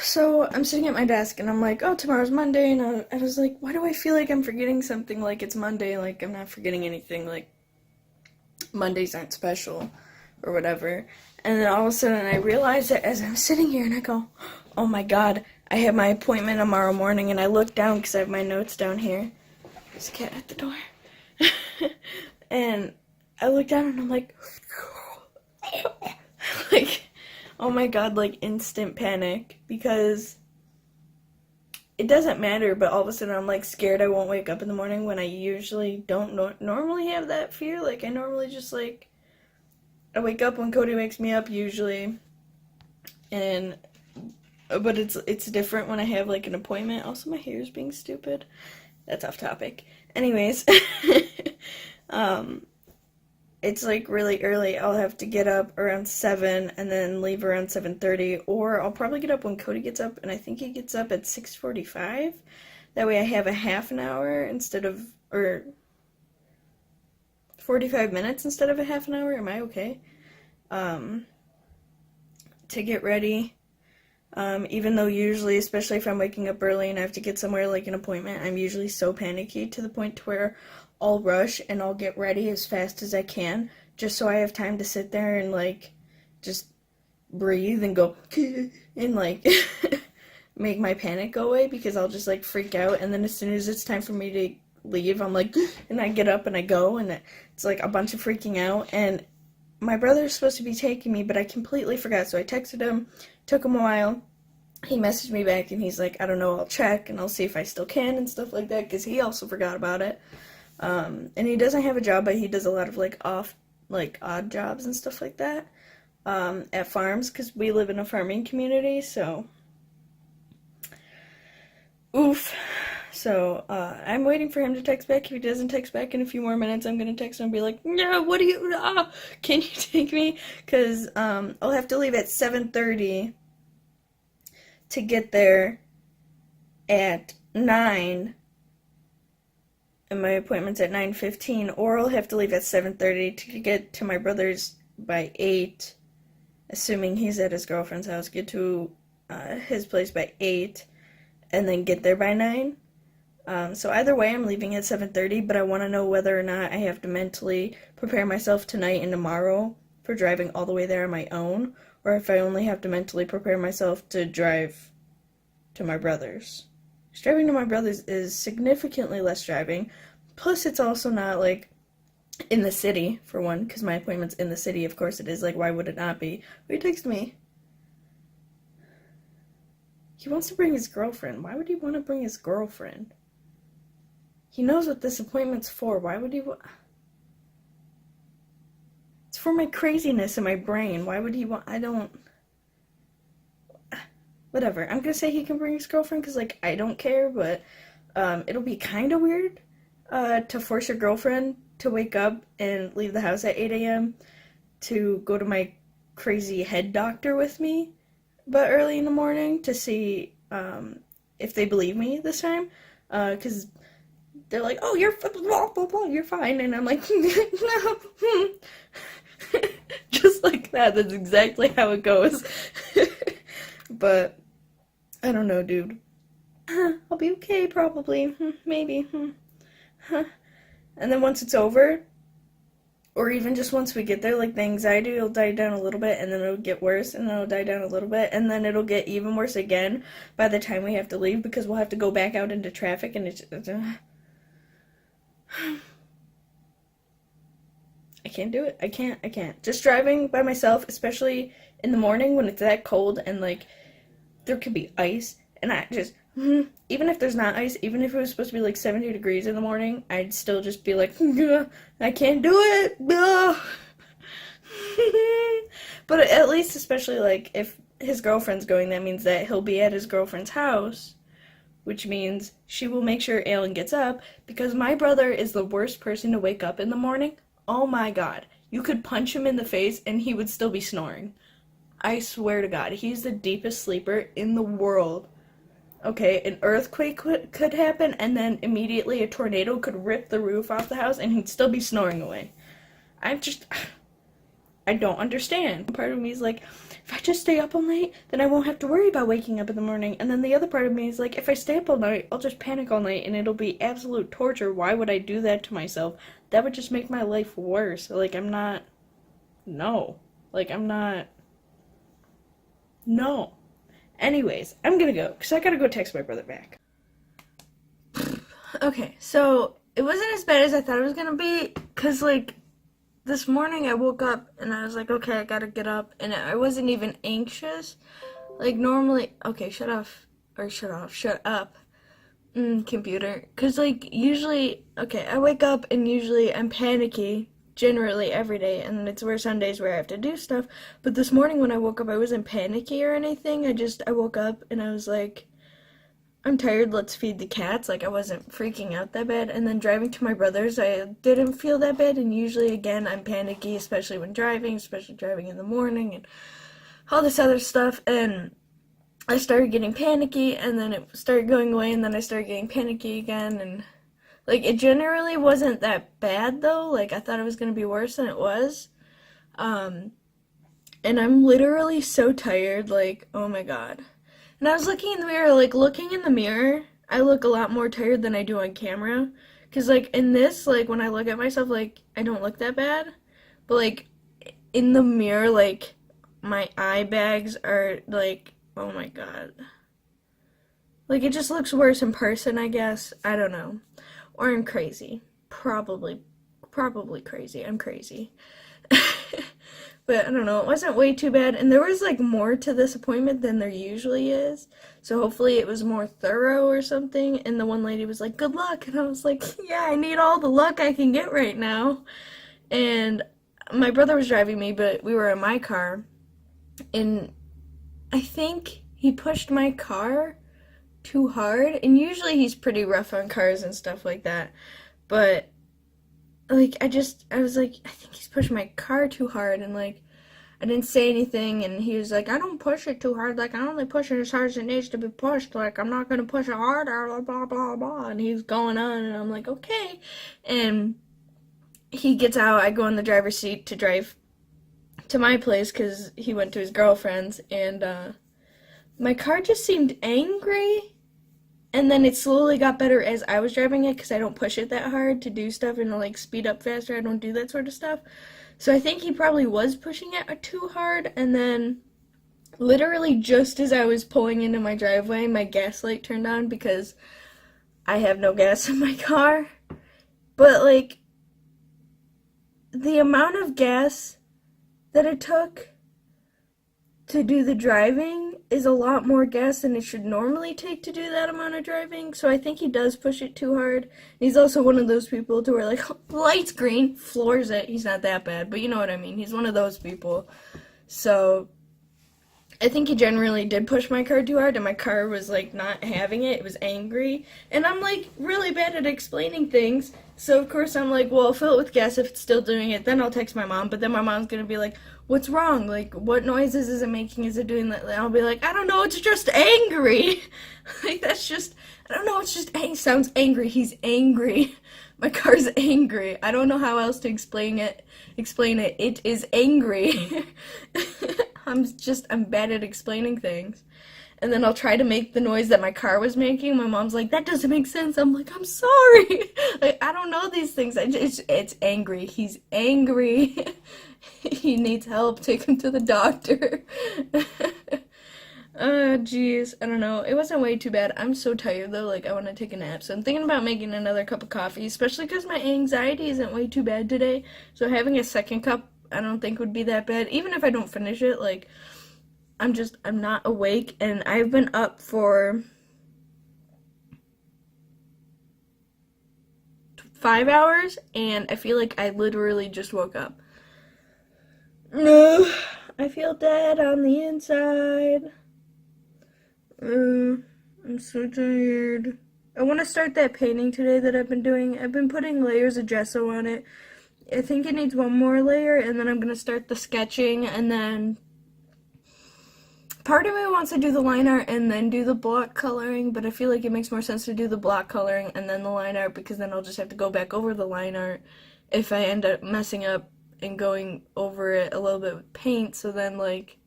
So I'm sitting at my desk and I'm like, oh, tomorrow's Monday, and I was like, why do I feel like I'm forgetting something? Like it's Monday, like I'm not forgetting anything. Like Mondays aren't special, or whatever. And then all of a sudden I realize that as I'm sitting here and I go, oh my God, I have my appointment tomorrow morning, and I look down because I have my notes down here. There's a cat at the door, and I look down and I'm like, like, oh my God, like instant panic because it doesn't matter, but all of a sudden I'm like scared I won't wake up in the morning when I usually don't normally have that fear. Like I normally just like I wake up when Cody wakes me up usually, and but it's different when I have like an appointment. Also, my hair is being stupid. That's off topic. Anyways, um, it's like really early. I'll have to get up around 7 and then leave around 7:30, or I'll probably get up when Cody gets up, and I think he gets up at 6:45. That way I have a half an hour instead of, or 45 minutes instead of a half an hour. Am I okay? Um, to get ready. Even though usually, especially if I'm waking up early and I have to get somewhere like an appointment, I'm usually so panicky to the point to where I'll rush and I'll get ready as fast as I can just so I have time to sit there and like just breathe and go and like make my panic go away, because I'll just like freak out, and then as soon as it's time for me to leave, I'm like and I get up and I go, and it's like a bunch of freaking out. And my brother's supposed to be taking me, but I completely forgot, so I texted him. Took him a while. He messaged me back and he's like, I don't know, I'll check and I'll see if I still can and stuff like that, because he also forgot about it. And he doesn't have a job, but he does a lot of like odd jobs and stuff like that at farms, because we live in a farming community. So oof. So I'm waiting for him to text back. If he doesn't text back in a few more minutes, I'm gonna text him and be like, no, what do you, can you take me? Because I'll have to leave at 7:30 to get there at 9, and my appointment's at 9:15, or I'll have to leave at 7:30 to get to my brother's by 8, assuming he's at his girlfriend's house, get to his place by 8, and then get there by 9. So either way, I'm leaving at 7:30, but I want to know whether or not I have to mentally prepare myself tonight and tomorrow for driving all the way there on my own, or if I only have to mentally prepare myself to drive to my brother's. 'Cause driving to my brother's is significantly less driving, plus it's also not, like, in the city, for one, because my appointment's in the city, of course it is, like, why would it not be? Will you text me? He wants to bring his girlfriend. Why would he want to bring his girlfriend? He knows what this appointment's for. Why would he It's for my craziness in my brain. Why would he want... I don't... Whatever. I'm gonna say he can bring his girlfriend because, like, I don't care, but it'll be kind of weird to force your girlfriend to wake up and leave the house at 8 a.m. to go to my crazy head doctor with me, but early in the morning, to see if they believe me this time, because they're like, oh, you're blah, blah, blah, you're fine, and I'm like, no, just like that. That's exactly how it goes. But I don't know, dude. I'll be okay, probably, maybe. And then once it's over, or even just once we get there, like, the anxiety will die down a little bit, and then it'll get worse, and then it'll die down a little bit, and then it'll get even worse again by the time we have to leave, because we'll have to go back out into traffic, and it's I can't do it. I can't. Just driving by myself, especially in the morning when it's that cold, and, like, there could be ice, and I just, even if there's not ice, even if it was supposed to be, like, 70 degrees in the morning, I'd still just be like, I can't do it, But at least, especially, like, if his girlfriend's going, that means that he'll be at his girlfriend's house, which means she will make sure Alan gets up, because my brother is the worst person to wake up in the morning. Oh my God. You could punch him in the face and he would still be snoring. I swear to God, he's the deepest sleeper in the world. Okay, an earthquake could happen, and then immediately a tornado could rip the roof off the house, and he'd still be snoring away. I'm just... I don't understand. Part of me is like, if I just stay up all night, then I won't have to worry about waking up in the morning. And then the other part of me is like, if I stay up all night, I'll just panic all night and it'll be absolute torture. Why would I do that to myself? That would just make my life worse. Like, I'm not, no. Like, I'm not, no. Anyways, I'm gonna go, because I gotta go text my brother back. Okay, so it wasn't as bad as I thought it was gonna be, because, like, this morning I woke up and I was like, okay, I gotta get up, and I wasn't even anxious. Like, normally, okay, shut up, computer. Because, like, usually, okay, I wake up and usually I'm panicky, generally every day, and it's worse on days where I have to do stuff. But this morning when I woke up, I wasn't panicky or anything. I woke up and I was like, I'm tired, let's feed the cats. Like, I wasn't freaking out that bad. And then driving to my brother's, I didn't feel that bad. And usually, again, I'm panicky, especially when driving, especially driving in the morning and all this other stuff. And I started getting panicky, and then it started going away, and then I started getting panicky again. And, like, it generally wasn't that bad, though. Like, I thought it was going to be worse than it was. And I'm literally so tired, like, oh my god. And I was looking in the mirror, like, looking in the mirror, I look a lot more tired than I do on camera. Because, like, in this, like, when I look at myself, like, I don't look that bad. But, like, in the mirror, like, my eye bags are, like, oh my god. Like, it just looks worse in person, I guess. I don't know. Or I'm crazy. Probably crazy. I'm crazy. But I don't know, it wasn't way too bad, and there was like more to this appointment than there usually is, so hopefully it was more thorough or something. And the one lady was like, good luck, and I was like, yeah, I need all the luck I can get right now. And my brother was driving me, but we were in my car, and I think he pushed my car too hard, and usually he's pretty rough on cars and stuff like that, but like, I was like, I think he's pushing my car too hard, and, like, I didn't say anything, and he was like, I don't push it too hard, like, I only push it as hard as it needs to be pushed, like, I'm not gonna push it harder, blah, blah, blah, blah, and he's going on, and I'm like, okay, and he gets out, I go in the driver's seat to drive to my place, because he went to his girlfriend's, and, my car just seemed angry. And then it slowly got better as I was driving it, because I don't push it that hard to do stuff and to, like, speed up faster. I don't do that sort of stuff. So I think he probably was pushing it too hard. And then literally just as I was pulling into my driveway, my gas light turned on because I have no gas in my car. But, like, the amount of gas that it took to do the driving is a lot more gas than it should normally take to do that amount of driving, so I think he does push it too hard. He's also one of those people to where, like, light's green, floors it. He's not that bad, but you know what I mean. He's one of those people. So I think he generally did push my car too hard, and my car was, like, not having it. It was angry, and I'm, like, really bad at explaining things, so of course I'm like, well, I'll fill it with gas if it's still doing it, then I'll text my mom, but then my mom's gonna be like, what's wrong? Like, what noises is it making? Is it doing that? And I'll be like, I don't know, it's just angry. Like, that's just, I don't know, it's just, sounds angry. He's angry. My car's angry. I don't know how else to explain it. It is angry. I'm bad at explaining things. And then I'll try to make the noise that my car was making. My mom's like, that doesn't make sense. I'm like, I'm sorry. Like, I don't know these things. It's angry. He's angry. He needs help. Take him to the doctor. Oh, jeez. I don't know. It wasn't way too bad. I'm so tired, though. Like, I want to take a nap. So I'm thinking about making another cup of coffee, especially because my anxiety isn't way too bad today. So having a second cup, I don't think would be that bad. Even if I don't finish it, like, I'm not awake, and I've been up for 5 hours, and I feel like I literally just woke up. No, I feel dead on the inside. I'm so tired. I want to start that painting today that I've been doing. I've been putting layers of gesso on it. I think it needs one more layer, and then I'm going to start the sketching, and then part of me wants to do the line art and then do the block coloring, but I feel like it makes more sense to do the block coloring and then the line art, because then I'll just have to go back over the line art if I end up messing up and going over it a little bit with paint, so then like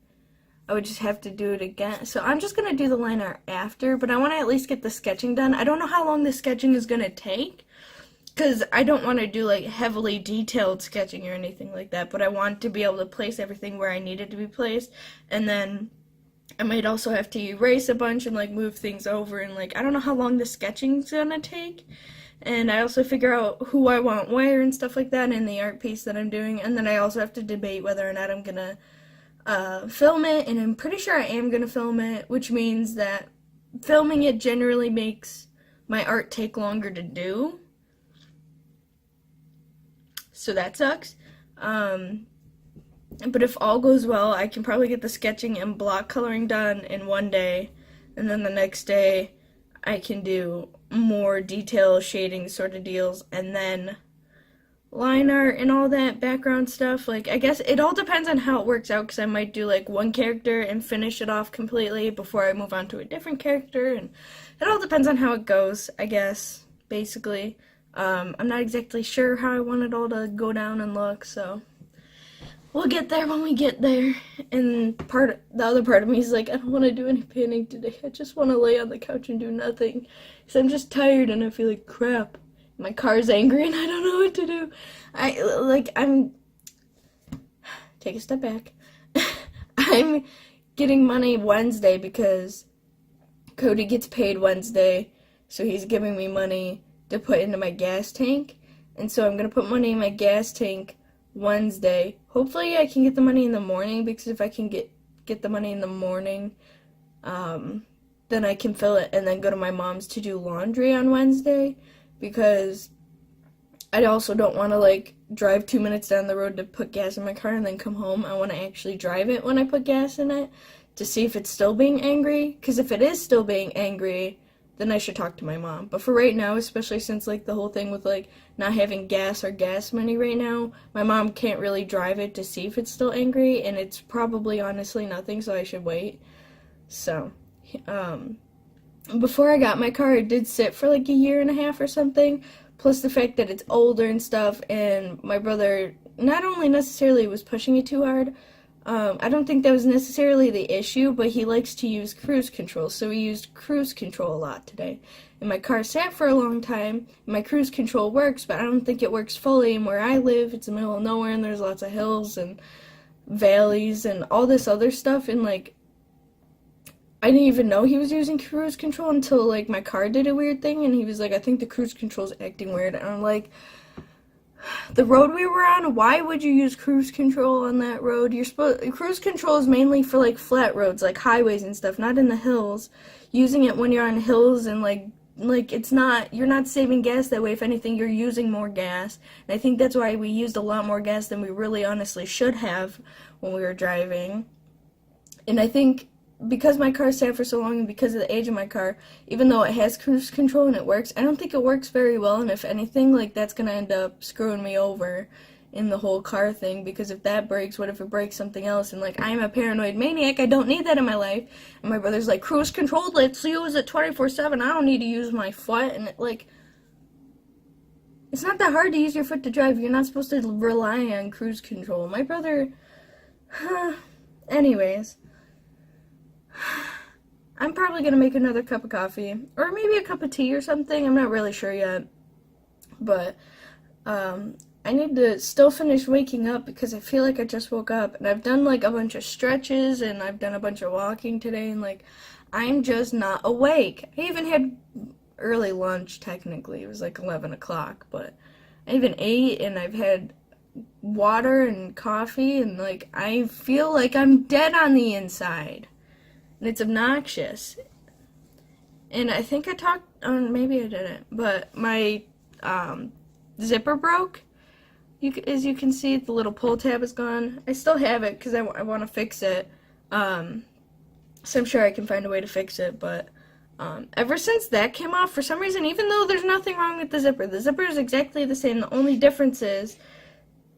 I would just have to do it again. So I'm just going to do the line art after, but I want to at least get the sketching done. I don't know how long the sketching is going to take, because I don't want to do like heavily detailed sketching or anything like that, but I want to be able to place everything where I need it to be placed, and then I might also have to erase a bunch and like move things over, and like I don't know how long the sketching's going to take. And I also figure out who I want where and stuff like that in the art piece that I'm doing, and then I also have to debate whether or not I'm going to film it, and I'm pretty sure I am going to film it, which means that filming it generally makes my art take longer to do. So that sucks. But if all goes well, I can probably get the sketching and block coloring done in one day, and then the next day I can do more detail shading sort of deals, and then line art and all that background stuff. Like, I guess it all depends on how it works out, because I might do like one character and finish it off completely before I move on to a different character, and it all depends on how it goes, I guess, basically. I'm not exactly sure how I want it all to go down and look, so we'll get there when we get there. And the other part of me is like, I don't want to do any painting today. I just want to lay on the couch and do nothing, because I'm just tired and I feel like crap. My car's angry and I don't know what to do. Take a step back. I'm getting money Wednesday because Cody gets paid Wednesday, so he's giving me money to put into my gas tank. And so I'm going to put money in my gas tank Wednesday. Hopefully I can get the money in the morning, because if I can get the money in the morning, then I can fill it and then go to my mom's to do laundry on Wednesday, because I also don't want to like drive 2 minutes down the road to put gas in my car and then come home. I want to actually drive it when I put gas in it to see if it's still being angry, because if it is still being angry, then I should talk to my mom. But for right now, especially since like the whole thing with like not having gas or gas money right now, my mom can't really drive it to see if it's still angry, and it's probably honestly nothing, so I should wait. So, before I got my car, it did sit for like a year and a half or something, plus the fact that it's older and stuff, and my brother not only necessarily was pushing it too hard, I don't think that was necessarily the issue, but he likes to use cruise control, so he used cruise control a lot today. And my car sat for a long time, and my cruise control works, but I don't think it works fully. And where I live, it's in the middle of nowhere, and there's lots of hills and valleys and all this other stuff, and like, I didn't even know he was using cruise control until like my car did a weird thing, and he was like, I think the cruise control's acting weird, and I'm like, the road we were on, why would you use cruise control on that road? Cruise control is mainly for like flat roads, like highways and stuff, not in the hills. Using it when you're on hills and like it's not, you're not saving gas that way. If anything, you're using more gas. And I think that's why we used a lot more gas than we really honestly should have when we were driving. And I think because my car sat for so long and because of the age of my car, even though it has cruise control and it works, I don't think it works very well, and if anything, like, that's gonna end up screwing me over in the whole car thing, because if that breaks, what if it breaks something else? And like, I'm a paranoid maniac, I don't need that in my life. And my brother's like, cruise control, let's use it 24/7, I don't need to use my foot. And it, like, it's not that hard to use your foot to drive. You're not supposed to rely on cruise control. My brother, anyways, I'm probably going to make another cup of coffee, or maybe a cup of tea or something. I'm not really sure yet, but I need to still finish waking up, because I feel like I just woke up, and I've done like a bunch of stretches, and I've done a bunch of walking today, and like, I'm just not awake. I even had early lunch, technically. It was like 11 o'clock, but I even ate, and I've had water and coffee, and like, I feel like I'm dead on the inside. And it's obnoxious. And I think I talked, maybe I didn't, but my zipper broke. As you can see, the little pull tab is gone. I still have it because I want to fix it. So I'm sure I can find a way to fix it, but ever since that came off, for some reason, even though there's nothing wrong with the zipper is exactly the same. The only difference is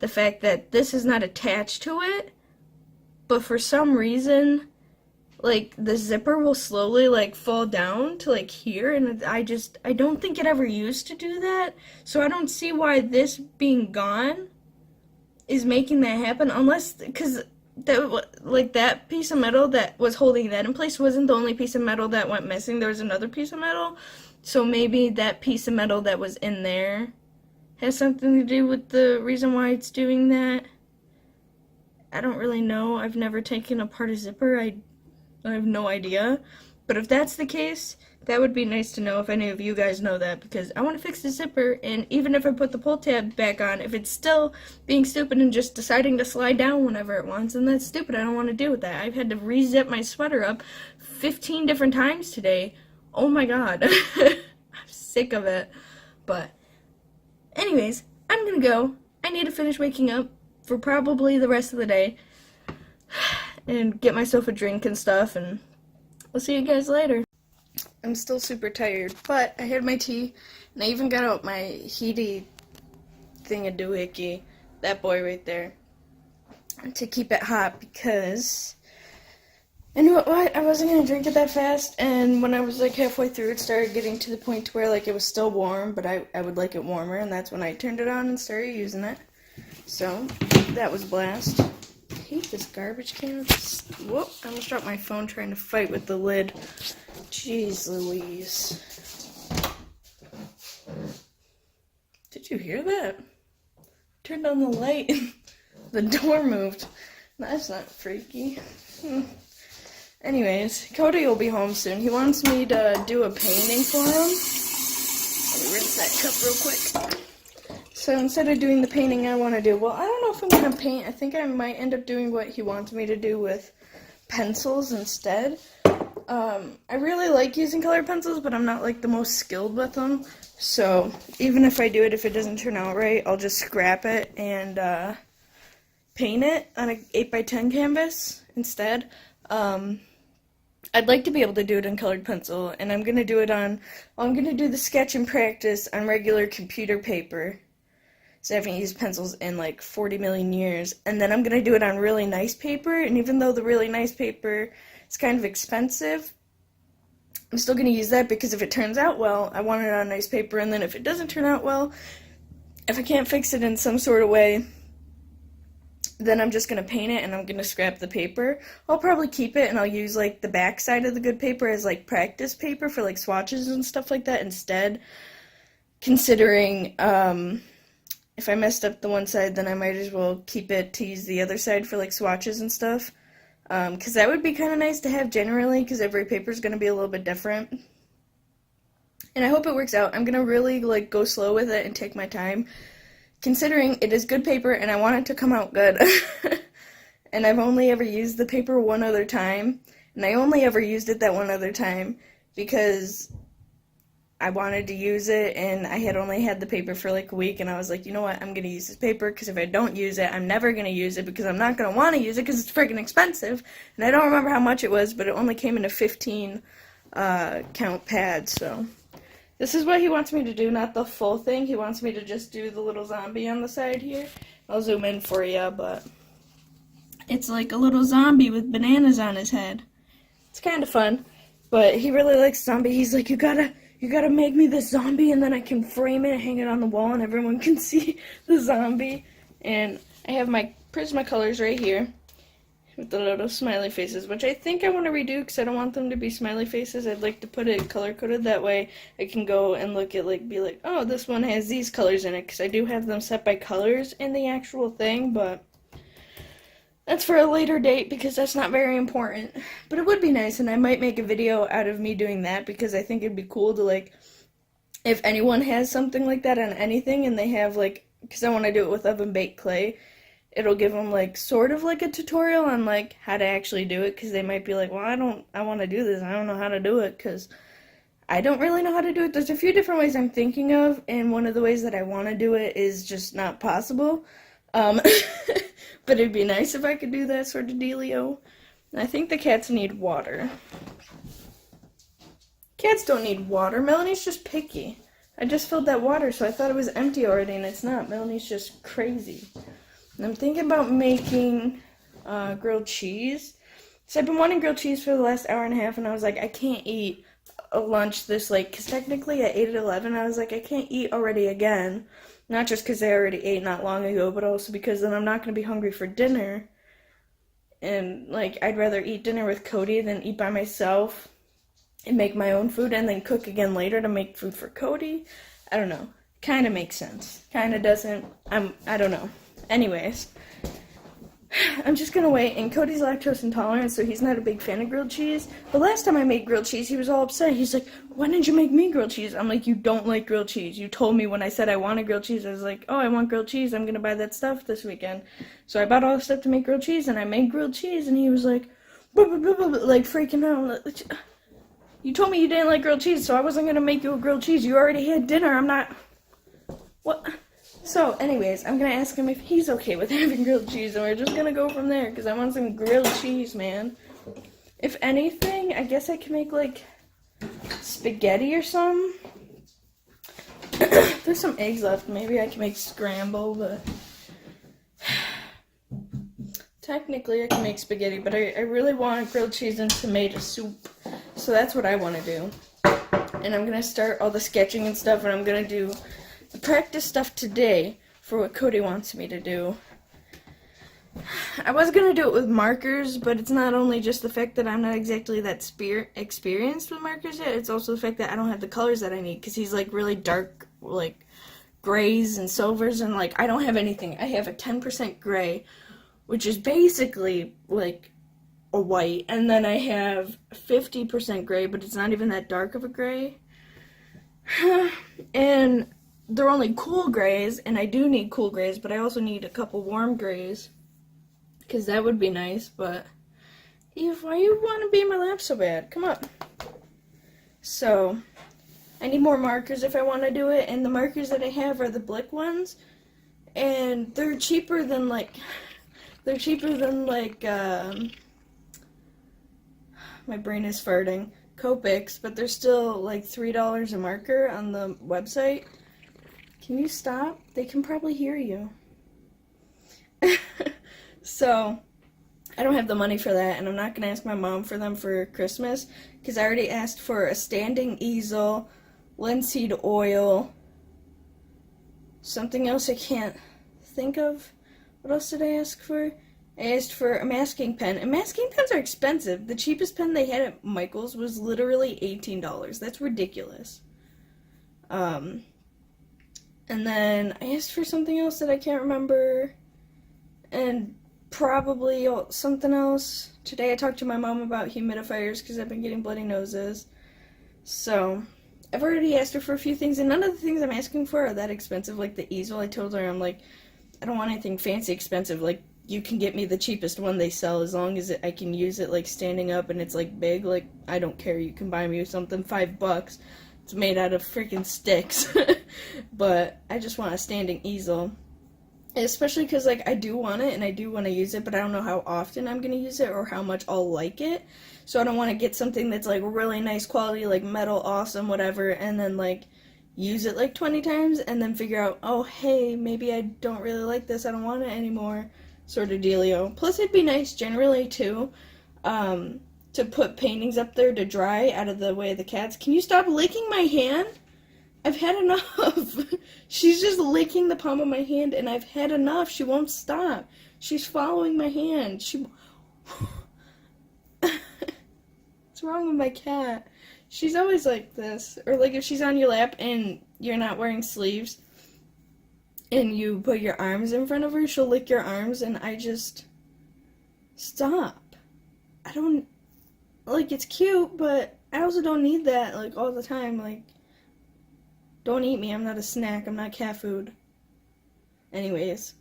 the fact that this is not attached to it, but for some reason, like, the zipper will slowly, like, fall down to, like, here, and I don't think it ever used to do that, so I don't see why this being gone is making that happen, unless, because that piece of metal that was holding that in place wasn't the only piece of metal that went missing. There was another piece of metal, so maybe that piece of metal that was in there has something to do with the reason why it's doing that. I don't really know. I've never taken apart a zipper. I have no idea. But if that's the case, that would be nice to know if any of you guys know that, because I want to fix the zipper, and even if I put the pull tab back on, if it's still being stupid and just deciding to slide down whenever it wants, then that's stupid. I don't want to deal with that. I've had to re-zip my sweater up 15 different times today. Oh my god. I'm sick of it. But anyways, I'm gonna go. I need to finish waking up for probably the rest of the day and get myself a drink and stuff, and I'll see you guys later. I'm still super tired, but I had my tea, and I even got out my heaty thingadoohickey, that boy right there, to keep it hot, because I knew I wasn't going to drink it that fast, and when I was like halfway through, it started getting to the point to where like it was still warm, but I would like it warmer, and that's when I turned it on and started using it. So, that was a blast. I hate this garbage can. Whoop, I almost dropped my phone trying to fight with the lid. Jeez Louise. Did you hear that? Turned on the light. The door moved. That's not freaky. Anyways, Cody will be home soon. He wants me to do a painting for him. Let me rinse that cup real quick. So instead of doing the painting I want to do, well, I don't know if I'm going to paint. I think I might end up doing what he wants me to do with pencils instead. I really like using colored pencils, but I'm not like the most skilled with them. So even if I do it, if it doesn't turn out right, I'll just scrap it and paint it on an 8x10 canvas instead. I'd like to be able to do it in colored pencil, and I'm going to do it on, well, I'm going to do the sketch and practice on regular computer paper. So I haven't used pencils in like 40 million years. And then I'm going to do it on really nice paper, and even though the really nice paper is kind of expensive, I'm still going to use that, because if it turns out well, I want it on nice paper, and then if it doesn't turn out well, if I can't fix it in some sort of way, then I'm just going to paint it and I'm going to scrap the paper. I'll probably keep it and I'll use like the back side of the good paper as like practice paper for like swatches and stuff like that instead. Considering if I messed up the one side, then I might as well keep it to use the other side for like swatches and stuff. Because that would be kind of nice to have generally, because every paper is going to be a little bit different. And I hope it works out. I'm going to really like go slow with it and take my time, considering it is good paper and I want it to come out good. And I've only ever used the paper one other time, and I only ever used it that one other time because I wanted to use it, and I had only had the paper for like a week, and I was like, you know what, I'm going to use this paper, because if I don't use it, I'm never going to use it, because I'm not going to want to use it, because it's freaking expensive, and I don't remember how much it was, but it only came in a 15 count pad, so this is what he wants me to do, not the full thing. He wants me to just do the little zombie on the side here. I'll zoom in for you, but it's like a little zombie with bananas on his head. It's kind of fun, but he really likes zombie. He's like, you gotta make me this zombie, and then I can frame it and hang it on the wall, and everyone can see the zombie. And I have my Prismacolors right here with the little smiley faces, which I think I want to redo because I don't want them to be smiley faces. I'd like to put it color-coded, that way I can go and look at, like, be like, oh, this one has these colors in it, because I do have them set by colors in the actual thing, but that's for a later date because that's not very important. But it would be nice, and I might make a video out of me doing that, because I think it'd be cool to, like, if anyone has something like that on anything and they have, like, because I want to do it with oven-baked clay, it'll give them, like, sort of like a tutorial on, like, how to actually do it, because they might be like, well, I want to do this, I don't know how to do it, because I don't really know how to do it. There's a few different ways I'm thinking of, and one of the ways that I want to do it is just not possible, but it'd be nice if I could do that sort of dealio. I think the cats need water. Cats don't need water. Melanie's just picky. I just filled that water, so I thought it was empty already, and it's not. Melanie's just crazy. And I'm thinking about making grilled cheese. So I've been wanting grilled cheese for the last hour and a half, and I was like, I can't eat a lunch this late, because technically I ate at 11. I was like, I can't eat already again. Not just because I already ate not long ago, but also because then I'm not going to be hungry for dinner. And, like, I'd rather eat dinner with Cody than eat by myself and make my own food and then cook again later to make food for Cody. I don't know. Kind of makes sense. Kind of doesn't. I don't know. Anyways, I'm just gonna wait. And Cody's lactose intolerant, so he's not a big fan of grilled cheese. But last time I made grilled cheese, he was all upset. He's like, "Why didn't you make me grilled cheese?" I'm like, "You don't like grilled cheese. You told me when I said I wanted grilled cheese, I was like, oh, I want grilled cheese. I'm gonna buy that stuff this weekend." So I bought all the stuff to make grilled cheese, and I made grilled cheese, and he was like, blah, blah, blah, blah, like freaking out. You told me you didn't like grilled cheese, so I wasn't gonna make you a grilled cheese. You already had dinner. I'm not. What? So, anyways, I'm gonna ask him if he's okay with having grilled cheese, and we're just gonna go from there, because I want some grilled cheese, man. If anything, I guess I can make, like, spaghetti or something. There's some eggs left. Maybe I can make scramble, but technically I can make spaghetti, but I really want grilled cheese and tomato soup, so that's what I want to do. And I'm gonna start all the sketching and stuff, and I'm gonna do the practice stuff today for what Cody wants me to do. I was going to do it with markers, but it's not only just the fact that I'm not exactly that experienced with markers yet, it's also the fact that I don't have the colors that I need, because he's like really dark, like grays and silvers, and like I don't have anything. I have a 10% gray, which is basically like a white, and then I have 50% gray, but it's not even that dark of a gray. And they're only cool grays, and I do need cool grays, but I also need a couple warm grays, because that would be nice. But Eve, why you want to be in my lap so bad? Come on. So I need more markers if I want to do it, and the markers that I have are the Blick ones, and they're cheaper than like my brain is farting, Copics, but they're still like $3 a marker on the website. Can you stop? They can probably hear you. So, I don't have the money for that, and I'm not going to ask my mom for them for Christmas, because I already asked for a standing easel, linseed oil, something else I can't think of. What else did I ask for? I asked for a masking pen, and masking pens are expensive. The cheapest pen they had at Michael's was literally $18. That's ridiculous. And then I asked for something else that I can't remember, and probably something else. Today I talked to my mom about humidifiers because I've been getting bloody noses. So, I've already asked her for a few things, and none of the things I'm asking for are that expensive. Like the easel, I told her, I'm like, I don't want anything fancy expensive. Like, you can get me the cheapest one they sell as long as I can use it, like, standing up and it's, like, big. Like, I don't care. You can buy me something $5. It's made out of freaking sticks. But I just want a standing easel. Especially because, like, I do want it and I do want to use it, but I don't know how often I'm going to use it or how much I'll like it. So I don't want to get something that's, like, really nice quality, like, metal, awesome, whatever, and then, like, use it, like, 20 times and then figure out, oh, hey, maybe I don't really like this, I don't want it anymore, sort of dealio. Plus, it'd be nice generally, too, to put paintings up there to dry out of the way of the cats. Can you stop licking my hand? I've had enough. She's just licking the palm of my hand, and I've had enough. She won't stop. She's following my hand. What's wrong with my cat? She's always like this. Or like if she's on your lap and you're not wearing sleeves and you put your arms in front of her, she'll lick your arms, and I just stop. I don't, like, it's cute, but I also don't need that, like, all the time. Like, don't eat me. I'm not a snack. I'm not cat food. Anyways.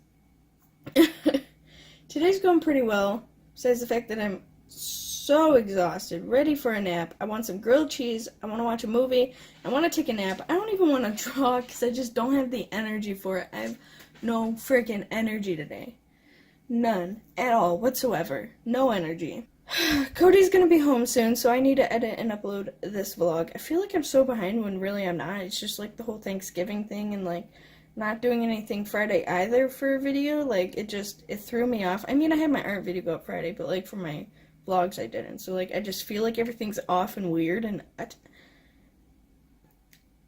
Today's going pretty well, besides the fact that I'm so exhausted, ready for a nap. I want some grilled cheese. I want to watch a movie. I want to take a nap. I don't even want to draw because I just don't have the energy for it. I have no freaking energy today. None. At all. Whatsoever. No energy. Cody's gonna be home soon, so I need to edit and upload this vlog. I feel like I'm so behind when really I'm not. It's just like the whole Thanksgiving thing and like not doing anything Friday either for a video. Like it threw me off. I mean, I had my art video go up Friday, but like for my vlogs I didn't. So like I just feel like everything's off and weird, and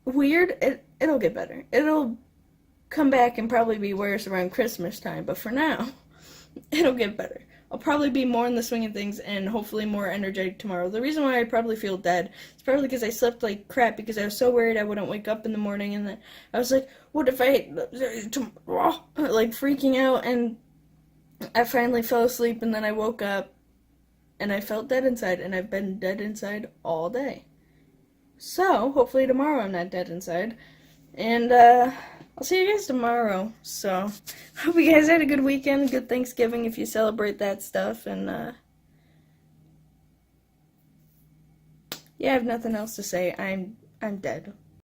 weird. It'll get better. come back and probably be worse around Christmas time, but for now, it'll get better. I'll probably be more in the swing of things and hopefully more energetic tomorrow. The reason why I probably feel dead is probably because I slept like crap because I was so worried I wouldn't wake up in the morning, and then I was like, what if I, like freaking out, and I finally fell asleep, and then I woke up and I felt dead inside, and I've been dead inside all day. So, hopefully tomorrow I'm not dead inside. And, I'll see you guys tomorrow. So, hope you guys had a good weekend, good Thanksgiving if you celebrate that stuff. And, yeah, I have nothing else to say. I'm dead.